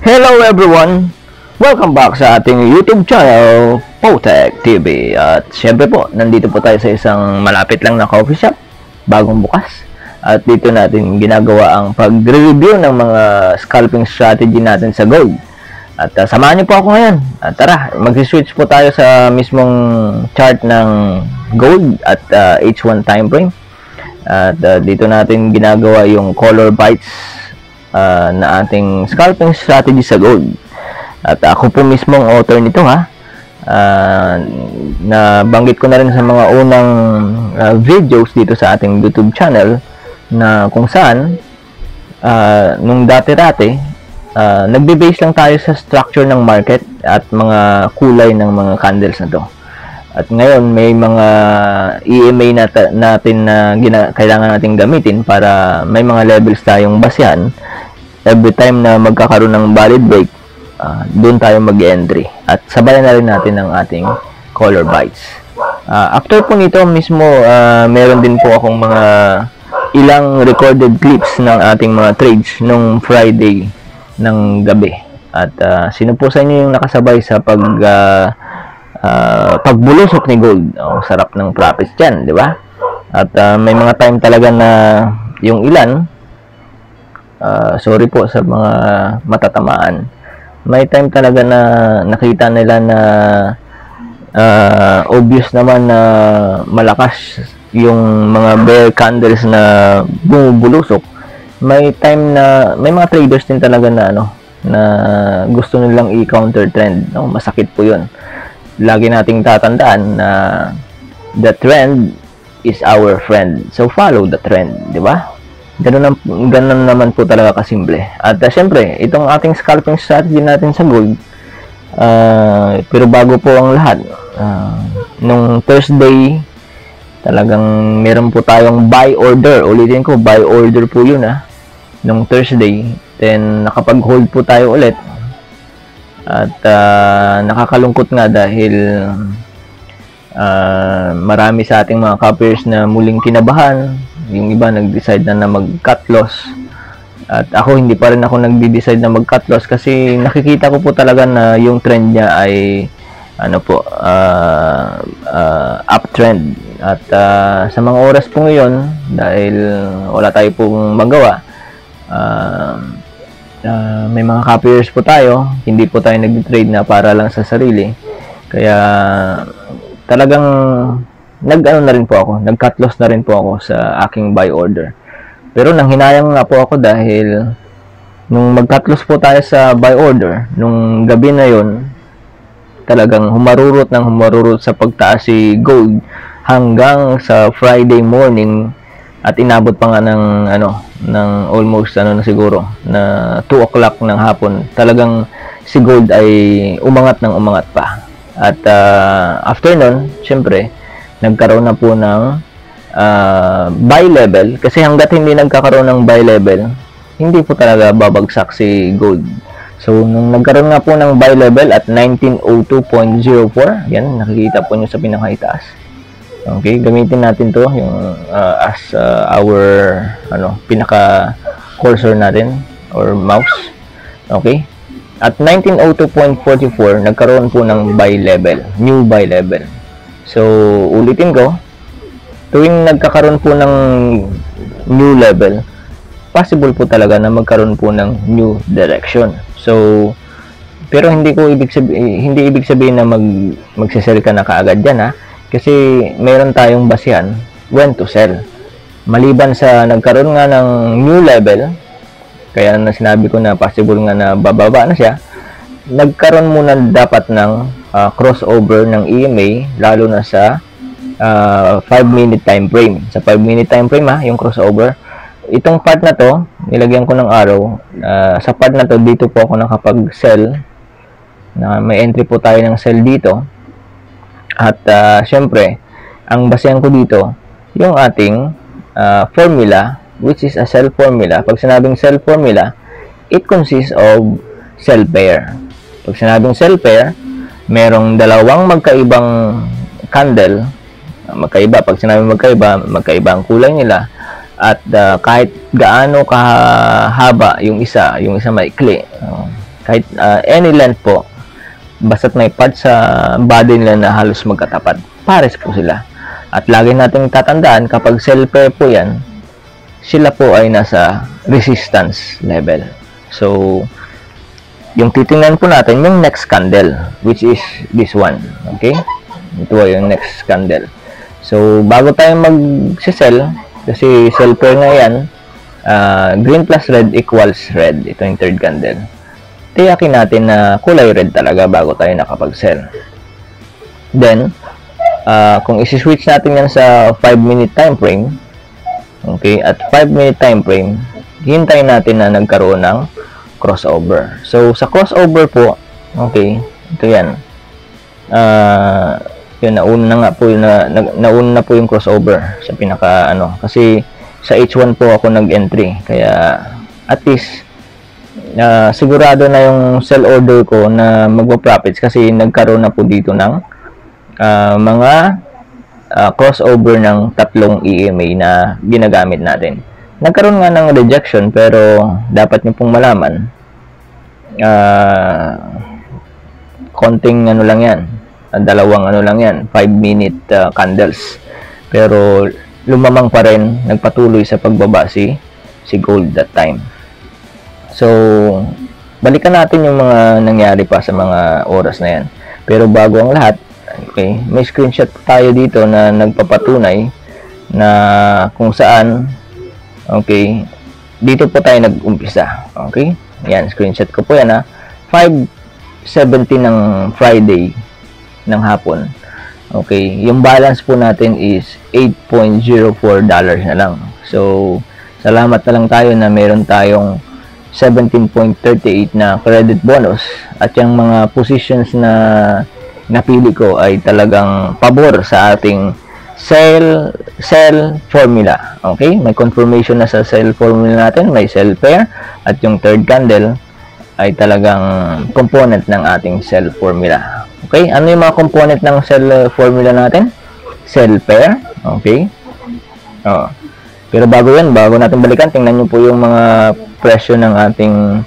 Hello everyone! Welcome back sa ating YouTube channel, Potech TV. At syempre po, nandito po tayo sa isang malapit lang na coffee shop, bagong bukas. At dito natin ginagawa ang pag-review ng mga scalping strategy natin sa gold. At samahan niyo po ako ngayon. At tara, mag-switch po tayo sa mismong chart ng gold at H1 time frame. At dito natin ginagawa yung color bites na ating scalping strategy sa gold. At ako po mismo ang author nito na banggit ko na rin sa mga unang videos dito sa ating YouTube channel na kung saan nung dati-dati nagbe-base lang tayo sa structure ng market at mga kulay ng mga candles na to. At ngayon may mga EMA natin na kailangan nating gamitin para may mga levels tayong basehan. Every time na magkakaroon ng valid break, doon tayo mag-entry. At sabayan na rin natin ang ating color bites. After po nito mismo, meron din po akong mga ilang recorded clips ng ating mga trades nung Friday ng gabi. At sino po sa inyo yung nakasabay sa pagbulusok ni gold? Sarap ng profits dyan, di ba? At may mga time talaga na yung ilan, sorry po sa mga matatamaan, may time talaga na nakita nila na obvious naman na malakas yung mga bear candles na bumubulusok. May time na may mga traders din talaga na na gusto nilang i-counter trend, masakit po yun. Lagi nating tatandaan na the trend is our friend, so follow the trend, di ba? Ganun naman po talaga kasimple. At syempre, itong ating scalping strategy natin sa gold, pero bago po ang lahat, nung Thursday, talagang meron po tayong buy order. Ulitin ko, buy order po yun nung Thursday. Then, nakapag-hold po tayo ulit. At nakakalungkot nga dahil marami sa ating mga copyers na muling kinabahan. Yung iba nag-decide na mag-cut loss. At ako, hindi pa rin ako nag-decide na mag-cut loss kasi nakikita ko po talaga na yung trend niya ay uptrend. At sa mga oras po ngayon, dahil wala tayo pong magawa, may mga copyers po tayo, hindi po tayo nag-trade na para lang sa sarili. Kaya talagang nag-cut loss na rin po ako sa aking buy order. Pero nanghinayang nga po ako dahil nung mag-cut loss po tayo sa buy order, nung gabi na yon, talagang humarurot sa pagtaas si gold hanggang sa Friday morning at inabot pa nga ng almost siguro na 2 o'clock ng hapon. Talagang si gold ay umangat pa. At after nun, syempre nagkaroon na po ng buy level, kasi hanggat hindi nagkakaroon ng buy level, hindi po talaga babagsak si gold. So nung nagkaroon nga po ng buy level at 1902.04, yan nakikita po nyo sa pinakaitaas. Okay, gamitin natin to yung as our pinaka cursor natin or mouse. Okay, at 1902.44 nagkaroon po ng buy level, new buy level. So ulitin ko, tuwing nagkakaroon po ng new level, possible po talaga na magkaroon po ng new direction. So pero hindi ibig sabihin na magsisell ka na kaagad diyan kasi meron tayong basihan when to sell. Maliban sa nagkaroon nga ng new level, kaya na sinabi ko na possible nga na bababa na siya, nagkaroon muna dapat ng crossover ng EMA, lalo na sa 5-minute time frame. Sa 5-minute time frame yung crossover. Itong part na to, nilagyan ko ng arrow. Sa part na to, dito po ako nakapag-sell. May entry po tayo ng sell dito. At syempre, ang basehan ko dito, yung ating formula, which is a sell formula. Pag sinabing sell formula, it consists of sell pair. Pag sinabing sell pair, merong dalawang magkaibang candle. Magkaiba. Pag sinabing magkaiba ang kulay nila. At kahit gaano kahaba yung isa maikli. Kahit any length po, basta't may part sa body nila na halos magkatapat, pares po sila. At lagi nating tatandaan, kapag cell pair po yan, sila po ay nasa resistance level. So, yung titingnan po natin, yung next candle, which is this one. Okay? Ito ay yung next candle. So, bago tayo mag-sell, kasi sell pair na yan, green plus red equals red. Ito yung third candle. Tiyakin natin na kulay red talaga bago tayo nakapag-sell. Then, kung isi-switch natin yan sa 5-minute time frame, okay, at 5-minute time frame, hintayin natin na nagkaroon ng crossover. So, sa crossover po, okay, ito yan. Yun, nauna na nga po, nauna na po yung crossover sa pinaka, kasi sa H1 po ako nag-entry. Kaya, at least, sigurado na yung sell order ko na magpa-profits kasi nagkaroon na po dito ng mga crossover ng tatlong EMA na ginagamit natin. Nagkaroon nga ng rejection pero dapat nyo pong malaman konting lang yan, dalawang lang yan, 5-minute candles, pero lumamang pa rin, nagpatuloy sa pagbaba si gold that time. So balikan natin yung mga nangyari pa sa mga oras na yan, pero bago ang lahat, okay, may screenshot tayo dito na nagpapatunay na kung saan, okay, dito po tayo nag-umpisa. Okay, yan, screenshot ko po yan, 5:17 ng Friday ng hapon. Okay, yung balance po natin is $8.04 na lang. So salamat na lang tayo na meron tayong 17.38 na credit bonus, at yung mga positions na napili ko ay talagang pabor sa ating sell formula. Okay, may confirmation na sa sell formula natin, may sell pair, at yung third candle ay talagang component ng ating sell formula. Okay, ano yung mga component ng sell formula natin? Sell pair, okay. Pero bago natin balikan, tingnan nyo po yung mga presyo ng ating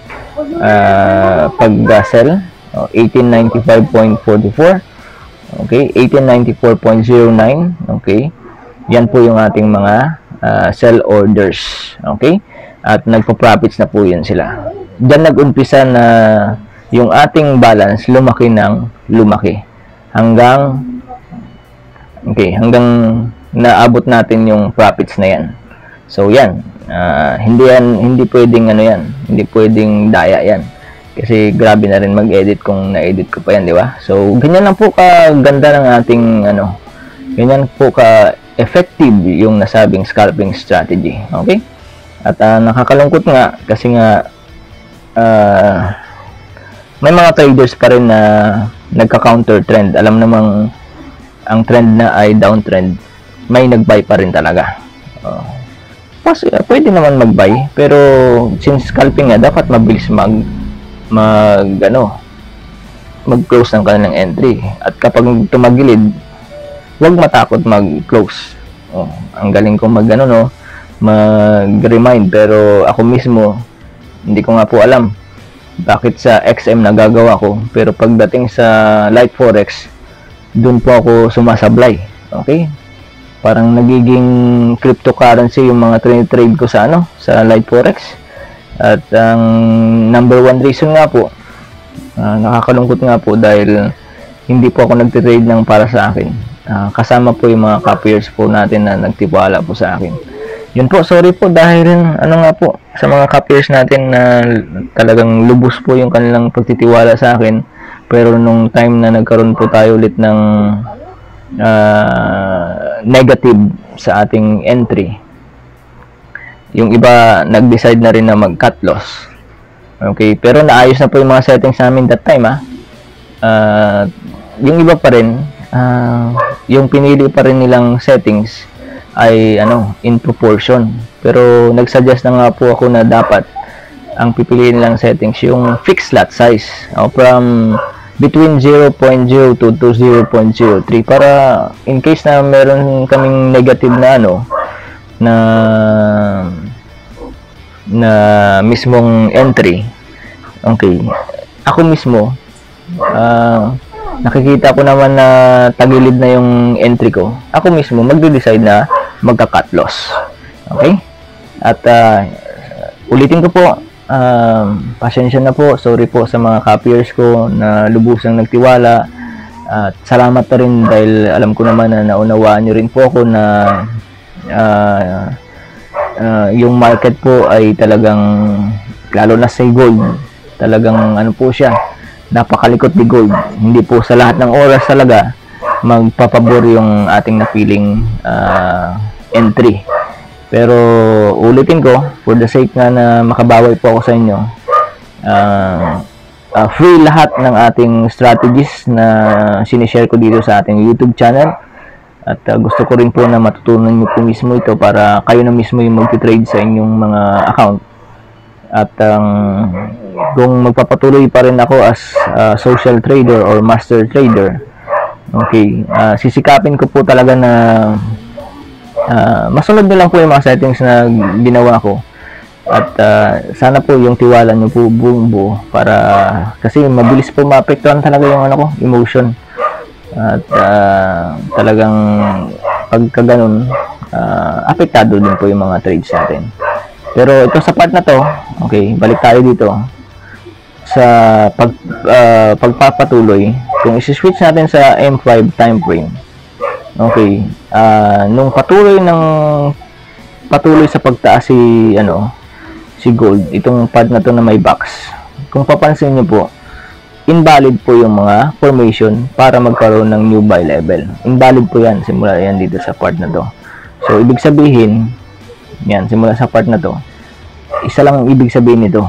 pag-sell. 1895.44, okay, 1894.09, okay. Yan po yung ating mga sell orders, okay. At nagpo-profits na po yun sila. Diyan nag-umpisa na yung ating balance lumaki hanggang naabot natin yung profits na yan. So yan, hindi pwedeng hindi pwedeng daya yan. Kasi grabe na rin mag-edit kung na-edit ko pa yan, di ba? So, ganyan lang po kaganda ng ating, ganyan po ka-effective yung nasabing scalping strategy. Okay? At nakakalungkot nga, kasi nga, may mga traders pa rin na nagka-counter trend. Alam namang, ang trend na ay downtrend, may nag-buy pa rin talaga. Pwede naman mag-buy, pero since scalping nga, dapat mabilis mag-close ng kanilang entry. At kapag tumagilid, huwag matakot mag-close. Ang galing ko mag-remind, pero ako mismo hindi ko nga po alam bakit sa XM nagagawa ko, pero pagdating sa Light Forex, dun po ako sumasablay. Okay, parang nagiging cryptocurrency yung mga trade ko sa Light Forex. At ang number one reason nga po, nakakalungkot nga po dahil hindi po ako nagtitrade ng para sa akin. Kasama po yung mga ka-peers po natin na nagtiwala po sa akin. Yun po, sorry po dahil sa mga ka-peers natin na talagang lubos po yung kanilang pagtitiwala sa akin. Pero nung time na nagkaroon po tayo ulit ng negative sa ating entry, yung iba nag-decide na rin na mag-cut loss. Okay, pero naayos na po yung mga settings namin that time. Yung iba pa rin, yung pinili pa rin nilang settings ay in proportion. Pero nagsuggest na nga po ako na dapat ang pipiliin nilang settings yung fixed lot size, from between 0.02 to 0.03, para in case na meron kaming negative na mismong entry, okay, ako mismo, nakikita ko naman na tagilid na yung entry ko, ako mismo magde-decide na magka-cut loss. Okay? At ulitin ko po, pasensya na po, sorry po sa mga copiers ko na lubusang nagtiwala. At salamat na rin dahil alam ko naman na naunawaan nyo rin po ako na yung market po ay talagang, lalo na sa gold, talagang ano po siya, napakalikot ni gold. Hindi po sa lahat ng oras talaga magpapabor yung ating napiling entry. Pero ulitin ko, for the sake nga na makabawi po ako sa inyo, free lahat ng ating strategies na sinishare ko dito sa ating YouTube channel. At gusto ko rin po na matutunan nyo po mismo ito para kayo na mismo yung mag-trade sa inyong mga account. At kung magpapatuloy pa rin ako as social trader or master trader, okay, sisikapin ko po talaga na masunod na lang po yung mga settings na ginawa ko. At sana po yung tiwala nyo po buong buo, para kasi mabilis po maapektuhan talaga yung ano ko, emotion. At talagang pagka ganun, apektado din po yung mga trades natin. Pero ito sa part na to, okay, balik tayo dito sa pagpapatuloy. Kung isi-switch natin sa M5 time frame, okay, nung patuloy sa pagtaas si gold, itong part na to na may box, kung papansin nyo po, invalid po yung mga formation para magkaroon ng new buy level. Invalid po yan, simula yan dito sa part na to. So ibig sabihin, yan, simula sa part na to, isa lang ang ibig sabihin nito,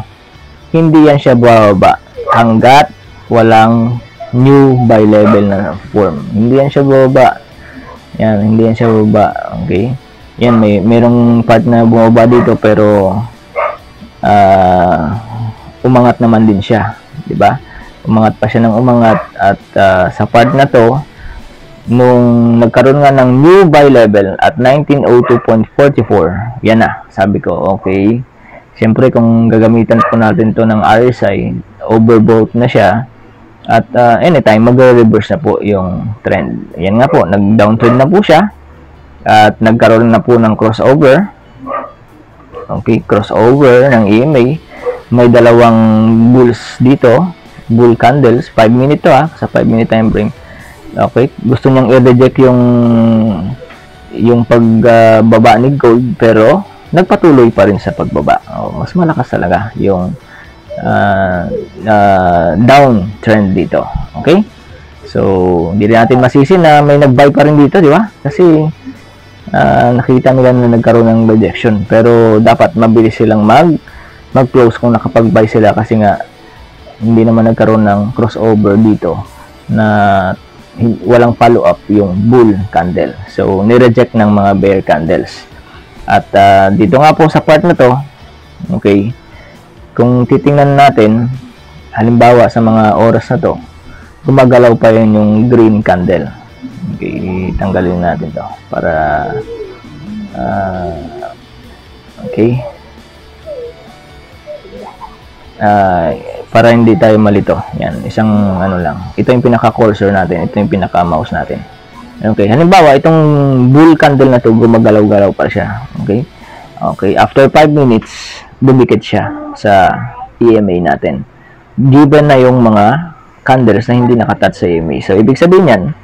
hindi yan siya bababa hanggat walang new buy level na form. Hindi yan siya bababa. Yan, hindi yan siya bababa. Okay? Yan, merong part na bumaba dito pero umangat naman din siya, di ba? Umangat pa siya ng umangat. At sa part na to, nung nagkaroon nga ng new buy level at 1902.44, yan na, sabi ko, okay, siyempre kung gagamitan po natin to ng RSI, overbought na siya, at anytime magre-reverse na po yung trend. Yan nga po, nag-downtrend na po siya, at nagkaroon na po ng crossover. Okay, crossover ng EMA. May dalawang bulls dito, bull candles, 5 minute to sa 5 minute time frame. Okay, gusto niyang i-reject yung pagbaba ni gold, pero nagpatuloy pa rin sa pagbaba. Mas malakas talaga yung downtrend dito. Okay? So, hindi natin masisi na may nag-buy pa rin dito, di ba? Kasi nakita nila na nagkaroon ng rejection. Pero dapat mabilis silang mag-close kung nakapag-buy sila, kasi nga hindi naman nagkaroon ng crossover dito na walang follow-up yung bull candle. So, ni-reject ng mga bear candles. At dito nga po sa part na to, okay, kung titingnan natin, halimbawa sa mga oras na to, gumagalaw pa yun yung green candle. Okay, tanggalin natin to para okay, para hindi tayo malito. Yan, isang ano lang. Ito yung pinaka-cursor natin, ito yung pinaka-mouse natin. Okay, halimbawa itong bull candle na to, gumagalaw-galaw pa siya. Okay? Okay, after 5 minutes, dumikit siya sa EMA natin. Given na yung mga candles na hindi nakatouch sa EMA. So, ibig sabihin yan,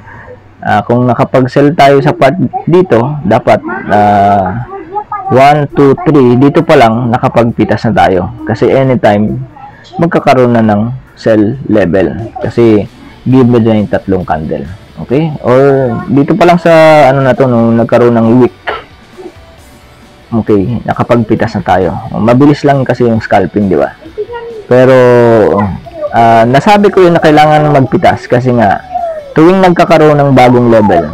kung nakapag-sell tayo sa part dito, dapat 1, 2, 3, dito pa lang nakapagpitas na tayo. Kasi anytime, magkakaroon na ng sell level. Kasi given na yung tatlong candle. Okay? Or dito pa lang sa ano na to, nung nagkaroon ng wick. Okay, nakapagpitas na tayo. Mabilis lang kasi yung scalping, di ba? Pero nasabi ko yun na kailangan magpitas kasi nga tuwing nagkakaroon ng bagong level,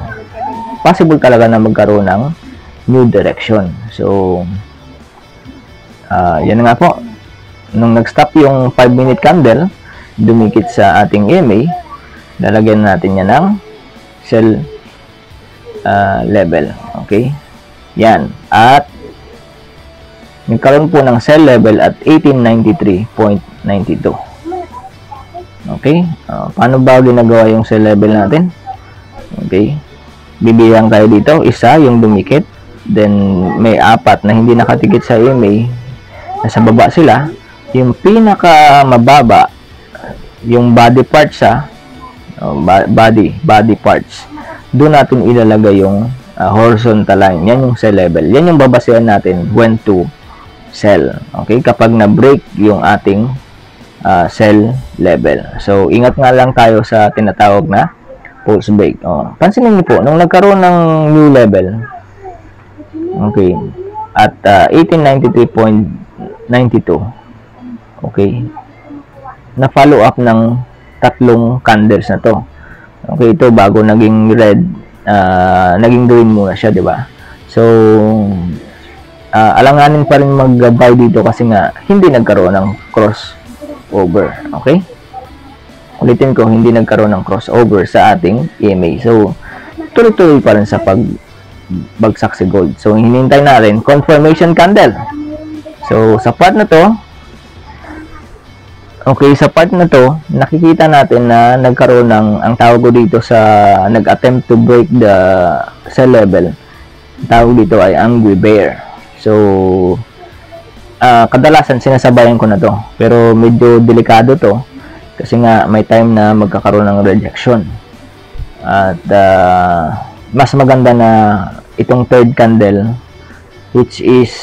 possible talaga na magkaroon ng new direction. So yan nga po, nung nag-stop yung 5-minute candle, dumikit sa ating EMA, lalagyan natin yan ng sell level. Okay, yan, at nagkaroon po ng sell level at 1893.92. Okay? Paano ba ginagawa yung cell level natin? Okay? Bibilang tayo dito. Isa, yung dumikit. Then, may 4 na hindi nakatikit sa EMA. Nasa baba sila. Yung pinaka mababa, yung body parts body parts. Doon natin ilalagay yung horizontal line. Yan yung cell level. Yan yung babasehan natin when to sell. Okay? Kapag na-break yung ating cell level. So, ingat nga lang tayo sa tinatawag na pulse break. Pansinin niyo po, nung nagkaroon ng new level, okay, at 1893.92, okay, na follow up ng 3 candles na to. Okay, ito bago naging red, naging green muna siya, di ba? So, alanganin pa rin mag-buy dito kasi nga hindi nagkaroon ng crossover. Okay? Ulitin ko, hindi nagkaroon ng crossover sa ating EMA. So, tuloy-tuloy pa rin sa pagbagsak si gold. So, hinintay natin confirmation candle. So, sa part na to, okay, sa part na to, nakikita natin na nagkaroon ng, ang tawag ko dito sa nag-attempt to break the sell level, tawag dito ay angry bear. So, kadalasan sinasabayan ko na to, pero medyo delikado to kasi nga may time na magkakaroon ng rejection. At mas maganda na itong third candle, which is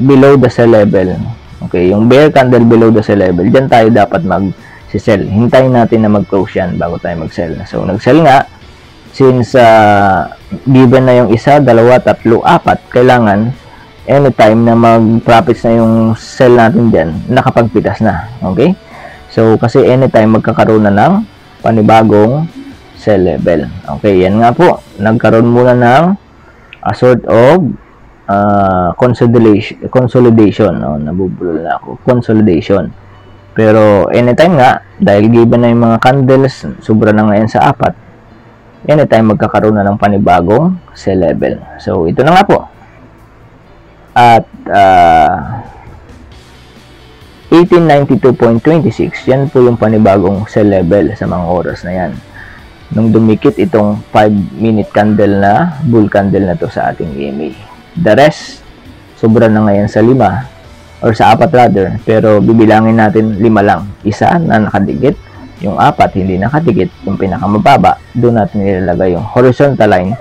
below the sell level. Okay, yung bear candle below the sell level, dyan tayo dapat mag-sell. Hintayin natin na mag-close yan bago tayo mag-sell. So, nag-sell nga, since given na yung 1, 2, 3, 4, kailangan anytime na mag-profits na yung sell natin dyan, nakapagpitas na. Okay? So, kasi anytime magkakaroon na ng panibagong sell level. Okay, yan nga po. Nagkaroon muna ng a sort of consolidation. Nabubulol na ako. Consolidation. Pero anytime nga, dahil given na yung mga candles, sobra na ngayon sa 4, anytime magkakaroon na ng panibagong sell level. So, ito na nga po. At 1892.26, yan po yung panibagong sell level sa mga oras na yan. Nung dumikit itong 5-minute candle na, bull candle na to sa ating EMA. The rest, sobra na ngayon sa 5, or sa 4 rather, pero bibilangin natin 5 lang. Isa na nakadikit, yung 4 hindi nakadikit, yung pinakamababa, doon natin nilalagay yung horizontal line,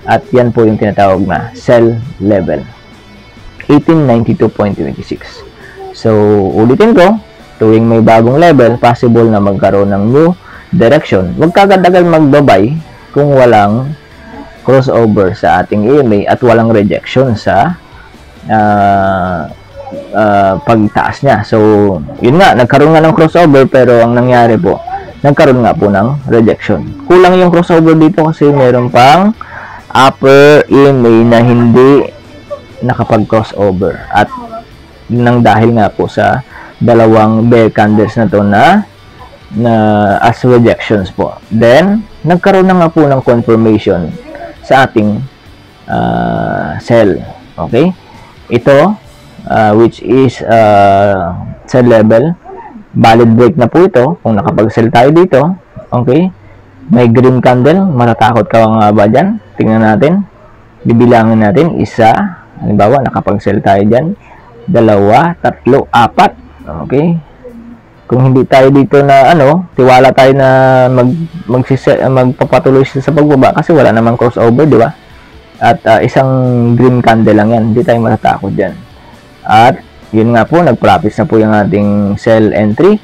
at yan po yung tinatawag na sell level. 1892.26. So, ulitin ko, tuwing may bagong level, possible na magkaroon ng new direction. Huwag kagad-agad magbabay kung walang crossover sa ating EMA at walang rejection sa pagtaas niya. So, yun nga, nagkaroon nga ng crossover pero ang nangyari po, nagkaroon nga po ng rejection. Kulang yung crossover dito kasi meron pang upper EMA na hindi nakapag-crossover at nang dahil nga po sa dalawang bear candles na to na as rejections po. Then, nagkaroon na nga po ng confirmation sa ating sell. Okay? Ito, which is sell level, valid break na po ito kung nakapag-sell tayo dito. Okay? May green candle, matatakot ka nga ba dyan? Tingnan natin. Bibilangin natin, 1, halimbawa, nakapag-sell tayo dyan. 2, 3, 4. Okay? Kung hindi tayo dito na tiwala tayo na magpapatuloy sa pagbaba kasi wala namang crossover, di ba? At isang green candle lang yan. Hindi tayo matatakot dyan. At yun nga po, nag-profits na po yung ating sell entry.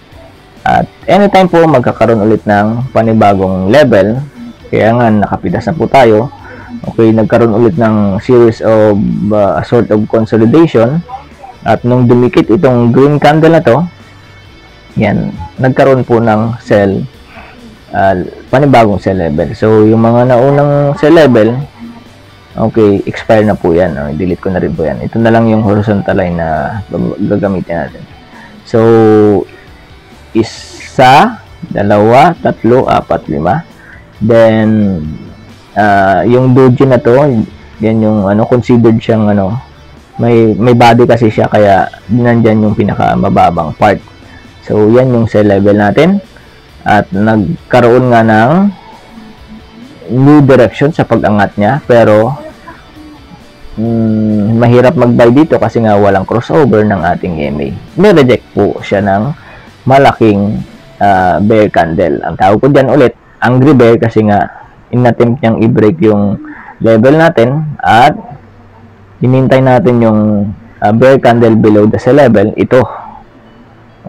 At anytime po magkakaroon ulit ng panibagong level, kaya nga nakapitas na po tayo. Okay, nagkaroon ulit ng series of a sort of consolidation. At nung dumikit itong green candle na to, yan, nagkaroon po ng sell, panibagong sell level. So, yung mga naunang sell level, okay, expire na po yan. Delete ko na rin po yan. Ito na lang yung horizontal line na gagamitin natin. So, 1, 2, 3, 4, 5. Then, yung doji na to, yan yung considered siyang may body kasi siya kaya nandyan yung pinakamababang part. So yan yung sell level natin. at nagkaroon nga ng new direction sa pag-angat niya, pero mahirap mag-buy dito kasi nga walang crossover ng ating EMA. Ni-reject po siya ng malaking bear candle. Ang tawag ko dyan ulit, angry bear, kasi nga in-attempt niyang i-break yung level natin at hinintay natin yung bear candle below the sell level. Ito,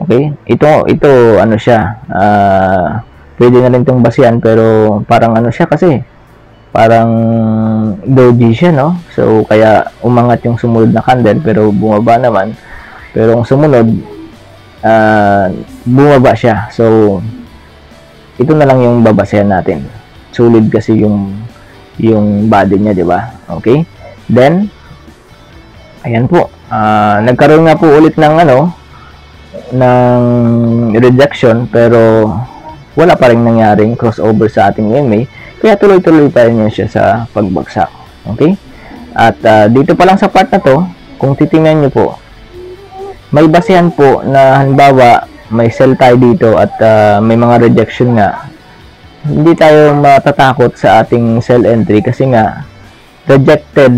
okay, ito ano siya, pwede na rin itong basihan, pero parang ano siya kasi parang doji siya, no? So kaya umangat yung sumunod na candle pero bumaba naman, pero ang sumunod bumaba siya. So ito na lang yung babasehan natin. Solid kasi yung body niya, di ba? Okay, then ayan po, nagkaroon nga po ulit ng ng rejection, pero wala pa rin nangyaring crossover sa ating EMA, kaya tuloy-tuloy pa rin siya sa pagbagsak. Okay, at dito pa lang sa part na to, kung titingnan nyo po, may basehan po na halimbawa may sell tayo dito at may mga rejection nga, hindi tayo matatakot sa ating sell entry kasi nga rejected,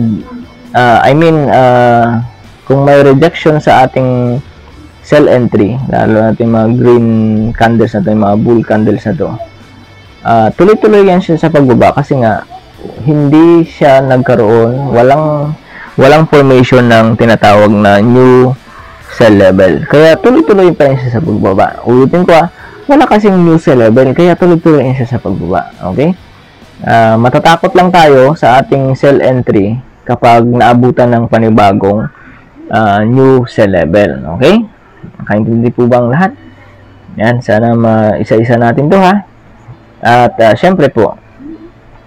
kung may rejection sa ating sell entry, lalo natin mga green candles na to, mga bull candles na to, tuloy-tuloy yan siya sa pagbaba kasi nga hindi siya nagkaroon, walang formation ng tinatawag na new sell level, kaya tuloy-tuloy pa rin siya sa pagbaba. Ulitin ko, wala kasing new sell level, kaya tuloy-tuloy siya sa pagbaba. Okay, matatakot lang tayo sa ating sell entry kapag naabutan ng panibagong new sell level. Okay, nakaintindi po ba ang lahat? Yan, sana isa-isa natin to, ha. At syempre po,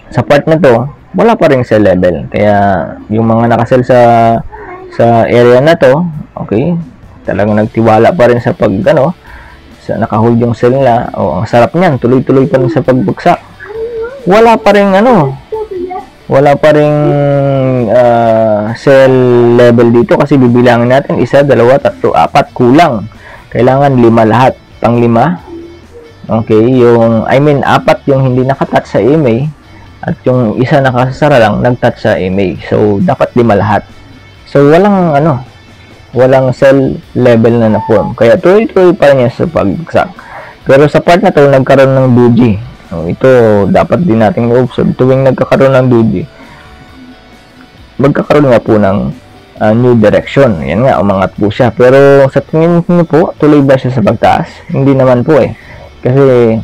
sa part na to, wala pa rin sell level, kaya yung mga nakasell sa area na to, okay, talagang nagtiwala pa rin sa sa nakahold yung sell nila. Ang sarap niyan, tuloy-tuloy pa rin sa pagbagsak. Wala pa rin sell level dito kasi bibilangin natin 1, 2, 3, 4, kulang. Kailangan 5 lahat, pang 5. Okay, apat yung hindi nakatouch sa EMA at yung isa nakasara lang nagtouch sa EMA. So dapat 5 lahat. So walang sell level na na-form. Kaya tuloy-tuloy pa rin sa pagbagsak. Pero sa part na to, nagkaroon ng doji. Ito dapat din nating i-observe. Tuwing nagkakaroon ng doji, magkakaroon nga po ng new direction. Yan nga, umangat po siya. Pero sa tingin niyo po, tuloy ba siya sa pagtaas? Hindi naman po Kasi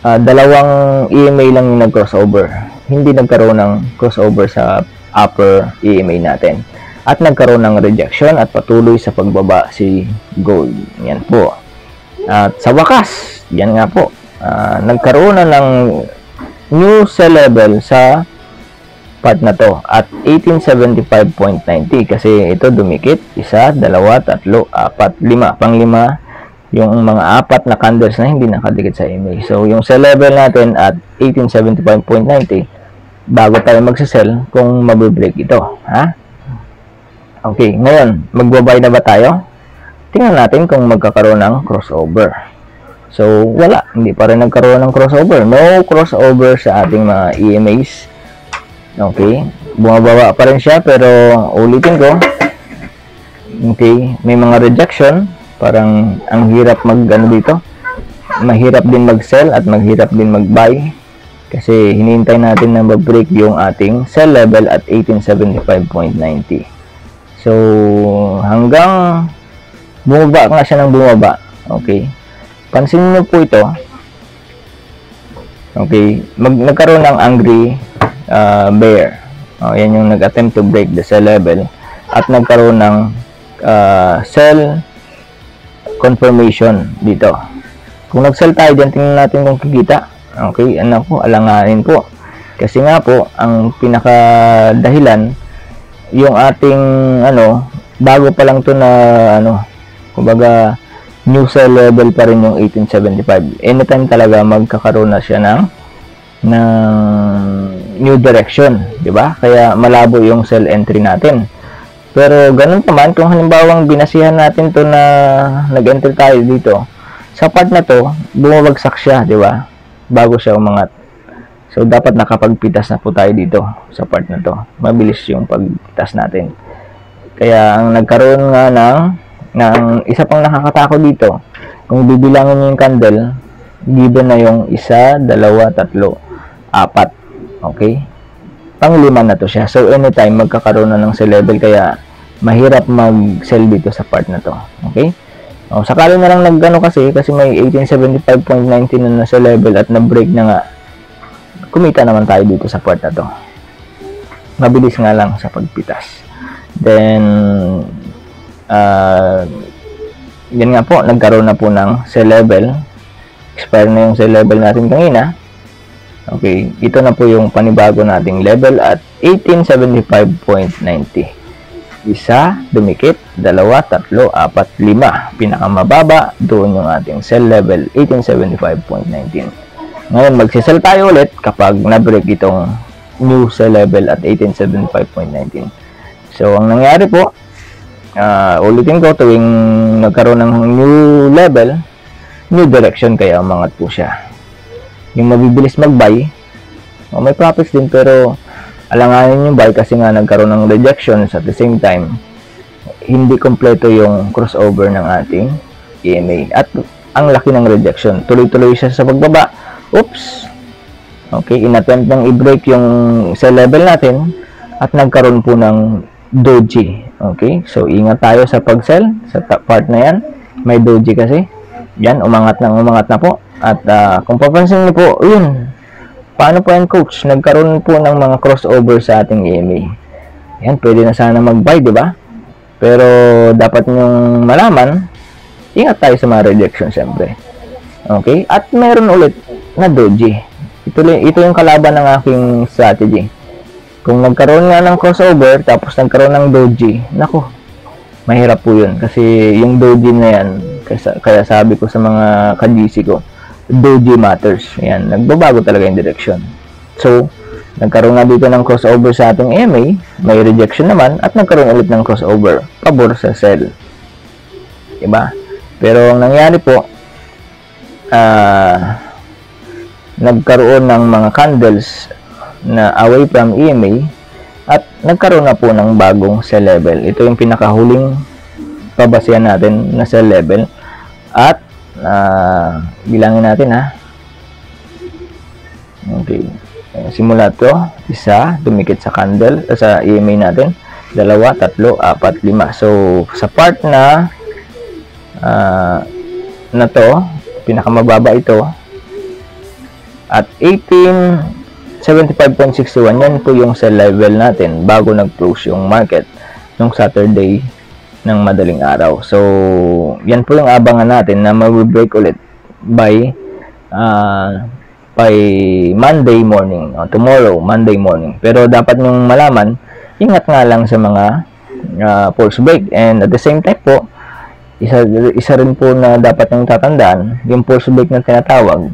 dalawang EMA lang yung nag-crossover. Hindi nagkaroon ng crossover sa upper EMA natin. At nagkaroon ng rejection at patuloy sa pagbaba si gold. Yan po. At sa wakas, yan nga po, nagkaroon na ng new sell level sa part na to at 1875.90 kasi ito dumikit 1, 2, 3, 4, 5, pang 5 yung mga 4 na candles na hindi nakadikit sa EMA. So yung sell level natin at 1875.90 bago tayo magsasell kung mabibreak ito, ha? Okay, ngayon magbabay na ba tayo? Tingnan natin kung magkakaroon ng crossover. So wala, hindi pa rin nagkaroon ng crossover. No crossover sa ating mga EMAs. Okay, bumababa pa rin siya, pero ulitin ko, okay, may mga rejection. Parang ang hirap dito, mahirap din mag-sell at mahirap din mag-buy kasi hinihintay natin na mag-break yung ating sell level at 1875.90. So hanggang bumaba nga siya ng bumaba. Okay, pansin niyo po ito. Okay, nagkaroon ng angry bear. Yan yung nag-attempt to break the sell level at nagkaroon ng sell confirmation dito. Kung nag-sell tayo dyan, tingnan natin kung kikita. Okay, alanganin po. Kasi nga po, ang pinaka dahilan, yung ating, bago pa lang to na, kumbaga, new sell level pa rin yung 1875. Anytime talaga magkakaroon na siya ng new direction, di ba? Kaya malabo yung sell entry natin. Pero ganun naman, kung halimbawang binasihan natin to na nag-enter tayo dito sa part na to, bumabagsak siya, di ba? Bago siya umangat. So, dapat nakapagpitas na po tayo dito sa part na to. Mabilis yung pagpitas natin. Kaya, ang nagkaroon nga ng isa pang nakakatakot dito, kung bibilangin nyo yung candle, given na yung 1, 2, 3, 4. Okay? Pang-5 na to siya. So, anytime magkakaroon na ng sell level, kaya mahirap mag-sell dito sa part na to. Okay? O, sakali na lang nagano kasi may 1875.19 na nasa level at na-break na nga. Kumita naman tayo dito sa part na to. Mabilis nga lang sa pagpitas. Then, yan nga po, nagkaroon na po ng sell level. Expire na yung sell level natin kanina. Okay, ito na po yung panibago nating level at 1875.90. 1, dumikit, 2, 3, 4, 5. Pinakamababa, doon yung ating sell level, 1875.19. Ngayon, magsisell tayo ulit kapag na-break itong new sell level at 1875.19. So, ang nangyari po, ulitin ko, tuwing nagkaroon ng new level, new direction, kaya umangat po siya. Yung mabibilis mag-buy, may profits din, pero alanganin yung buy kasi nga nagkaroon ng rejections at the same time, hindi kompleto yung crossover ng ating EMA. At ang laki ng rejection. Tuloy-tuloy siya sa pagbaba. Oops! Okay, inattempt ng i-break yung sell level natin at nagkaroon po ng doji. Okay, so ingat tayo sa pag-sell sa part na yan. May doji kasi. Yan, umangat na po. At kung papansin niyo po, yun. Paano po yan, coach? Nagkaroon po ng mga crossover sa ating EMA. Yan, pwede na sana mag-buy, di ba? Pero dapat nyong malaman, ingat tayo sa mga rejection, siyempre. Okay? At meron ulit na doji. Ito yung kalaban ng aking strategy. Kung nagkaroon nga ng crossover, tapos nagkaroon ng doji, naku, mahirap po yun. Kasi yung doji na yan, kaya sabi ko sa mga ka-GC ko, doji matters. Yan, nagbabago talaga yung direction. So, nagkaroon nga dito ng crossover sa ating EMA, may rejection naman, at nagkaroon ulit ng crossover, pabor sa sell. Diba? Pero ang nangyari po, nagkaroon ng mga candles na away from EMA, at nagkaroon na po ng bagong sell level. Ito yung pinakahuling pabasihan natin na sell level. At bilangin natin ha. Okay. Simula to, 1, dumikit sa candle, sa EMA natin, 2, 3, 4, 5. So, sa part na to, pinakamababa ito, at 1875.61, yan po yung sell level natin bago nag-close yung market nung Saturday ng madaling araw. So, yan po yung abangan natin na mag-break ulit by Monday morning, tomorrow, Monday morning. Pero dapat nyong malaman, ingat nga lang sa mga false break. And at the same time po, isa rin po na dapat nyong tatandaan, yung false break na tinatawag,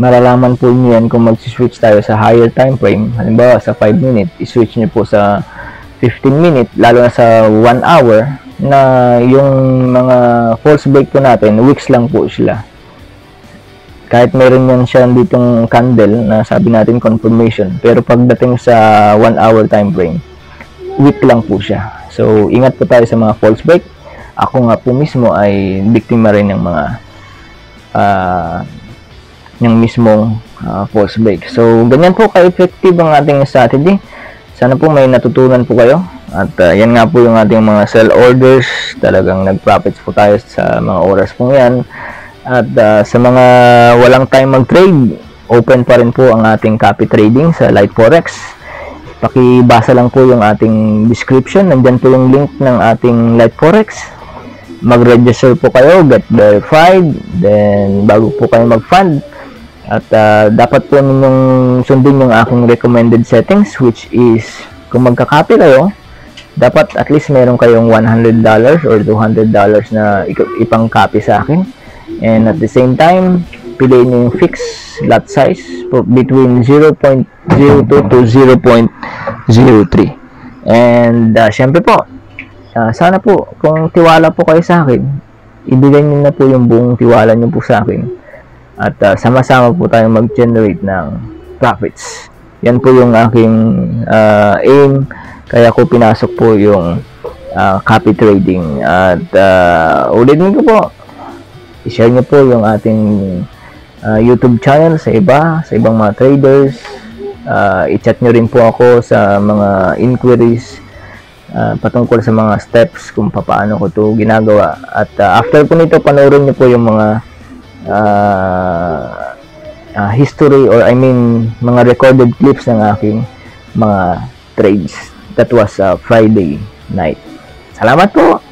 malalaman po nyo yan kung mag-switch tayo sa higher time frame. Halimbawa, sa 5 minute, i-switch nyo po sa 15 minute, lalo na sa 1 hour, na yung mga false break po natin, weeks lang po sila. Kahit meron yan siya ditong candle na sabi natin confirmation, pero pagdating sa 1 hour time frame, week lang po siya. So, ingat po tayo sa mga false break. Ako nga po mismo ay biktima rin ng mga yung mismong false break. So, ganyan po ka-effective ang ating strategy. Sana po may natutunan po kayo. At yan nga po yung ating mga sell orders. Talagang nag-profits po tayo sa mga oras po yan. At sa mga walang time mag-trade, open pa rin po ang ating copy trading sa Light Forex. Pakibasa lang po yung ating description. Nandyan po yung link ng ating Light Forex. Mag-register po kayo, get verified. Then, bago po kayo mag-fund. At dapat po ninyong sundin yung aking recommended settings, which is, kung magka-copy kayo, dapat at least meron kayong $100 or $200 na ipang-copy sa akin. And at the same time, piliin nyo yung fixed lot size between 0.02 to 0.03. And syempre po, sana po, kung tiwala po kayo sa akin, ibigay niyo na po yung buong tiwala niyo po sa akin at sama-sama po tayong mag-generate ng profits. Yan po yung aking aim, kaya ko pinasok po yung copy trading. At ulitin ko po, i-share niyo po yung ating YouTube channel sa ibang mga traders. I-chat nyo rin po ako sa mga inquiries patungkol sa mga steps kung paano ko to ginagawa. At after po nito, panoorin nyo po yung mga history, or I mean mga recorded clips ng aking mga trades. That was Friday night. Salamat po!